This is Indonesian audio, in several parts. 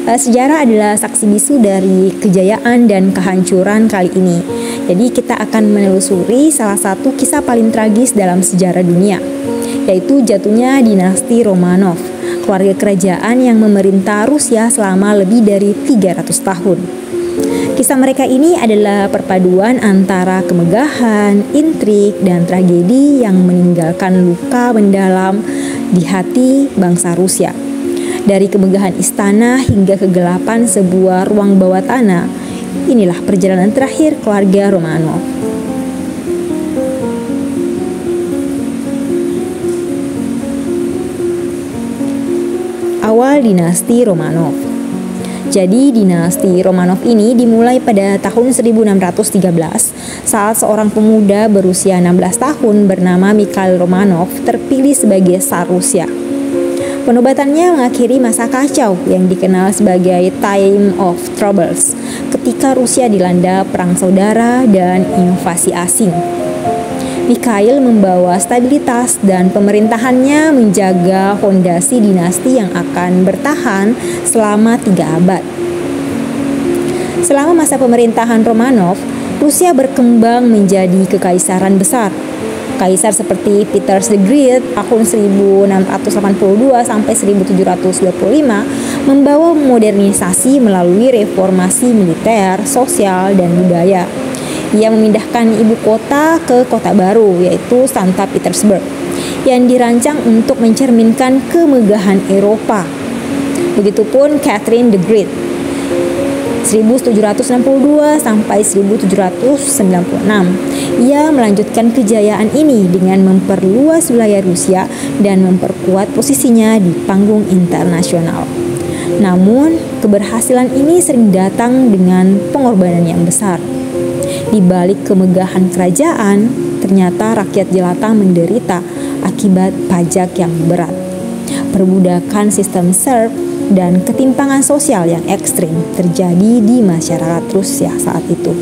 Sejarah adalah saksi bisu dari kejayaan dan kehancuran kali ini. Jadi kita akan menelusuri salah satu kisah paling tragis dalam sejarah dunia, yaitu jatuhnya dinasti Romanov, keluarga kerajaan yang memerintah Rusia selama lebih dari 300 tahun. Kisah mereka ini adalah perpaduan antara kemegahan, intrik, dan tragedi yang meninggalkan luka mendalam di hati bangsa Rusia. Dari kemegahan istana hingga kegelapan sebuah ruang bawah tanah, inilah perjalanan terakhir keluarga Romanov. Awal dinasti Romanov. Jadi dinasti Romanov ini dimulai pada tahun 1613 saat seorang pemuda berusia 16 tahun bernama Mikhail Romanov terpilih sebagai Tsar Rusia. Penobatannya mengakhiri masa kacau yang dikenal sebagai Time of Troubles ketika Rusia dilanda perang saudara dan invasi asing. Mikhail membawa stabilitas dan pemerintahannya menjaga fondasi dinasti yang akan bertahan selama 3 abad. Selama masa pemerintahan Romanov, Rusia berkembang menjadi kekaisaran besar. Kaisar seperti Peter the Great tahun 1682 sampai 1725 membawa modernisasi melalui reformasi militer, sosial, dan budaya. Ia memindahkan ibu kota ke kota baru, yaitu Saint Petersburg, yang dirancang untuk mencerminkan kemegahan Eropa. Begitupun Catherine the Great 1762 sampai 1796. Ia melanjutkan kejayaan ini dengan memperluas wilayah Rusia dan memperkuat posisinya di panggung internasional. Namun, keberhasilan ini sering datang dengan pengorbanan yang besar. Di balik kemegahan kerajaan, ternyata rakyat jelata menderita akibat pajak yang berat, perbudakan sistem serf, dan ketimpangan sosial yang ekstrim terjadi di masyarakat Rusia saat itu.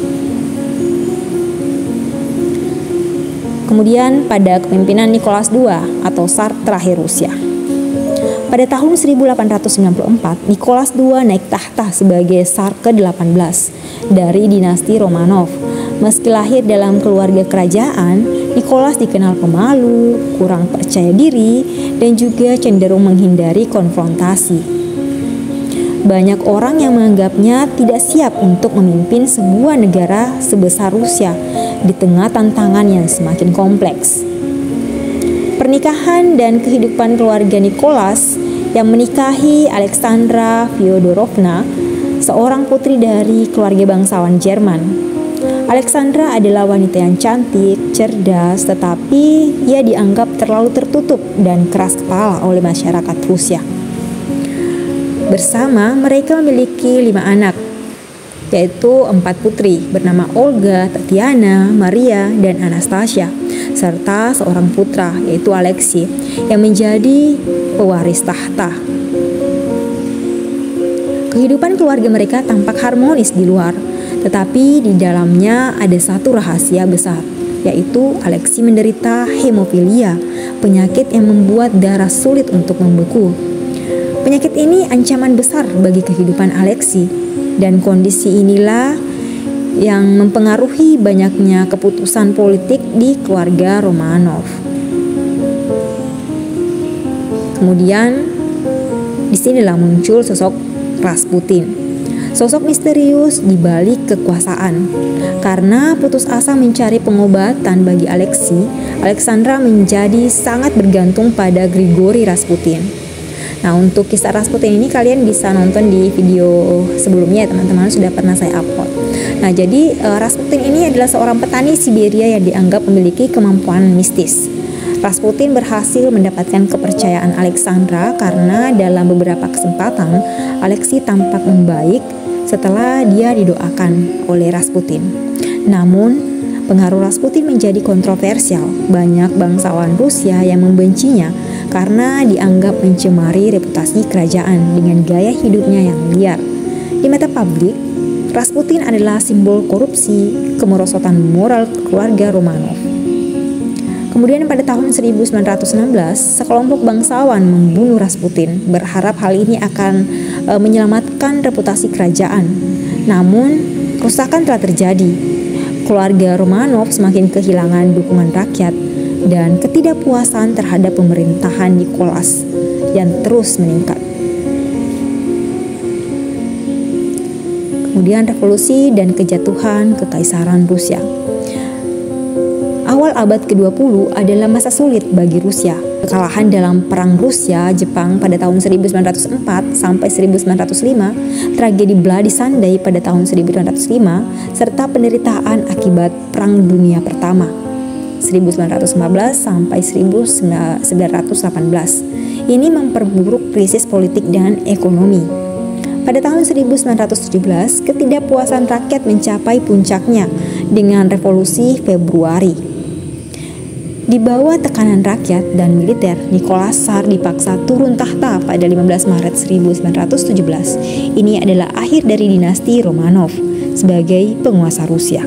Kemudian pada kepemimpinan Nicholas II atau Tsar terakhir Rusia. Pada tahun 1894, Nicholas II naik tahta sebagai Tsar ke-18 dari dinasti Romanov. Meski lahir dalam keluarga kerajaan, Nicholas dikenal pemalu, kurang percaya diri, dan juga cenderung menghindari konfrontasi. Banyak orang yang menganggapnya tidak siap untuk memimpin sebuah negara sebesar Rusia di tengah tantangan yang semakin kompleks. Pernikahan dan kehidupan keluarga Nicholas yang menikahi Alexandra Fyodorovna, seorang putri dari keluarga bangsawan Jerman. Alexandra adalah wanita yang cantik, cerdas, tetapi ia dianggap terlalu tertutup dan keras kepala oleh masyarakat Rusia. Bersama mereka memiliki 5 anak, yaitu 4 putri bernama Olga, Tatiana, Maria, dan Anastasia, serta seorang putra yaitu Alexei yang menjadi pewaris tahta. Kehidupan keluarga mereka tampak harmonis di luar, tetapi di dalamnya ada satu rahasia besar, yaitu Alexei menderita hemofilia, penyakit yang membuat darah sulit untuk membeku. Penyakit ini ancaman besar bagi kehidupan Alexei, dan kondisi inilah yang mempengaruhi banyaknya keputusan politik di keluarga Romanov. Kemudian disinilah muncul sosok Rasputin, sosok misterius di balik kekuasaan. Karena putus asa mencari pengobatan bagi Alexei, Alexandra menjadi sangat bergantung pada Grigori Rasputin. Nah, untuk kisah Rasputin ini kalian bisa nonton di video sebelumnya ya teman-teman, sudah pernah saya upload. Nah, jadi Rasputin ini adalah seorang petani Siberia yang dianggap memiliki kemampuan mistis. Rasputin berhasil mendapatkan kepercayaan Alexandra karena dalam beberapa kesempatan Alexei tampak membaik setelah dia didoakan oleh Rasputin. Namun, pengaruh Rasputin menjadi kontroversial. Banyak bangsawan Rusia yang membencinya karena dianggap mencemari reputasi kerajaan dengan gaya hidupnya yang liar. Di mata publik, Rasputin adalah simbol korupsi, kemerosotan moral keluarga Romanov. Kemudian pada tahun 1916, sekelompok bangsawan membunuh Rasputin, berharap hal ini akan menyelamatkan reputasi kerajaan. Namun, kerusakan telah terjadi. Keluarga Romanov semakin kehilangan dukungan rakyat dan ketidakpuasan terhadap pemerintahan Nicholas yang terus meningkat. Kemudian revolusi dan kejatuhan Kekaisaran Rusia. Awal abad ke-20 adalah masa sulit bagi Rusia. Kekalahan dalam Perang Rusia-Jepang pada tahun 1904 sampai 1905, tragedi Bloody Sunday pada tahun 1905, serta penderitaan akibat Perang Dunia Pertama 1915 sampai 1918. Ini memperburuk krisis politik dan ekonomi. Pada tahun 1917, ketidakpuasan rakyat mencapai puncaknya dengan Revolusi Februari. Di bawah tekanan rakyat dan militer, Nicholas Tsar dipaksa turun tahta pada 15 Maret 1917. Ini adalah akhir dari dinasti Romanov sebagai penguasa Rusia.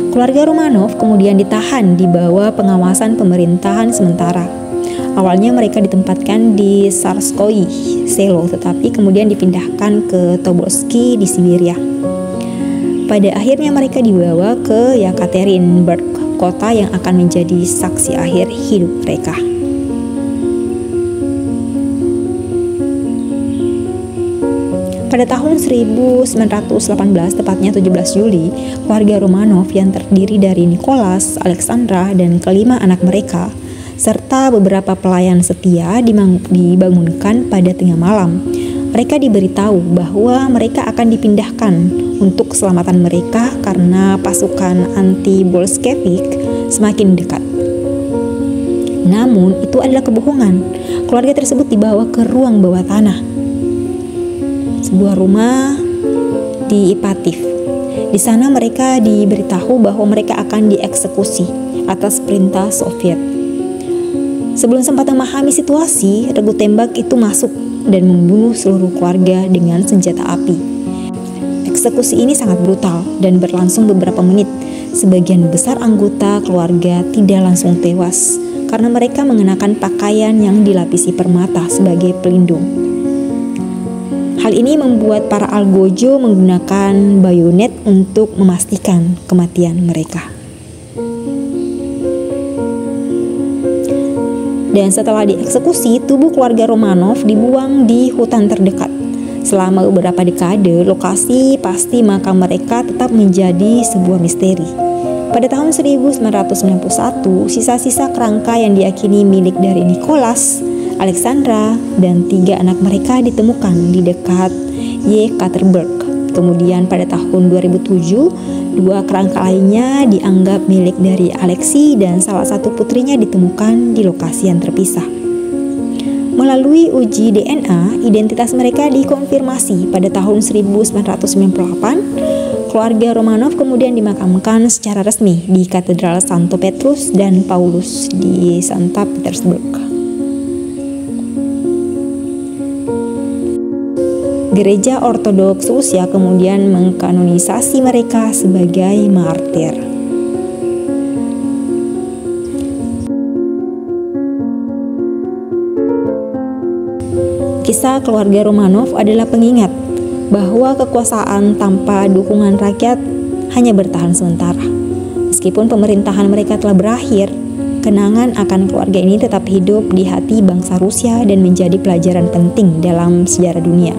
Keluarga Romanov kemudian ditahan di bawah pengawasan pemerintahan sementara. Awalnya mereka ditempatkan di Tsarskoye Selo, tetapi kemudian dipindahkan ke Tobolsky di Siberia. Pada akhirnya mereka dibawa ke Yekaterinburg, kota yang akan menjadi saksi akhir hidup mereka. Pada tahun 1918, tepatnya 17 Juli, keluarga Romanov yang terdiri dari Nicholas, Alexandra, dan kelima anak mereka, serta beberapa pelayan setia dibangunkan pada tengah malam. Mereka diberitahu bahwa mereka akan dipindahkan untuk keselamatan mereka karena pasukan anti-Bolshevik semakin dekat. Namun itu adalah kebohongan. Keluarga tersebut dibawa ke ruang bawah tanah, sebuah rumah di Ipatiev. Di sana mereka diberitahu bahwa mereka akan dieksekusi atas perintah Soviet. Sebelum sempat memahami situasi, regu tembak itu masuk dan membunuh seluruh keluarga dengan senjata api. Eksekusi ini sangat brutal dan berlangsung beberapa menit. Sebagian besar anggota keluarga tidak langsung tewas karena mereka mengenakan pakaian yang dilapisi permata sebagai pelindung. Hal ini membuat para algojo menggunakan bayonet untuk memastikan kematian mereka. Dan setelah dieksekusi, tubuh keluarga Romanov dibuang di hutan terdekat. Selama beberapa dekade, lokasi pasti makam mereka tetap menjadi sebuah misteri. Pada tahun 1991, sisa-sisa kerangka yang diyakini milik dari Nicholas, Alexandra, dan 3 anak mereka ditemukan di dekat Yekaterinburg. Kemudian pada tahun 2007, 2 kerangka lainnya dianggap milik dari Alexei dan salah satu putrinya ditemukan di lokasi yang terpisah. Melalui uji DNA, identitas mereka dikonfirmasi pada tahun 1998. Keluarga Romanov kemudian dimakamkan secara resmi di Katedral Santo Petrus dan Paulus di Saint Petersburg. Gereja Ortodoks Rusia kemudian mengkanonisasi mereka sebagai martir. Kisah keluarga Romanov adalah pengingat bahwa kekuasaan tanpa dukungan rakyat hanya bertahan sementara. Meskipun pemerintahan mereka telah berakhir, kenangan akan keluarga ini tetap hidup di hati bangsa Rusia dan menjadi pelajaran penting dalam sejarah dunia.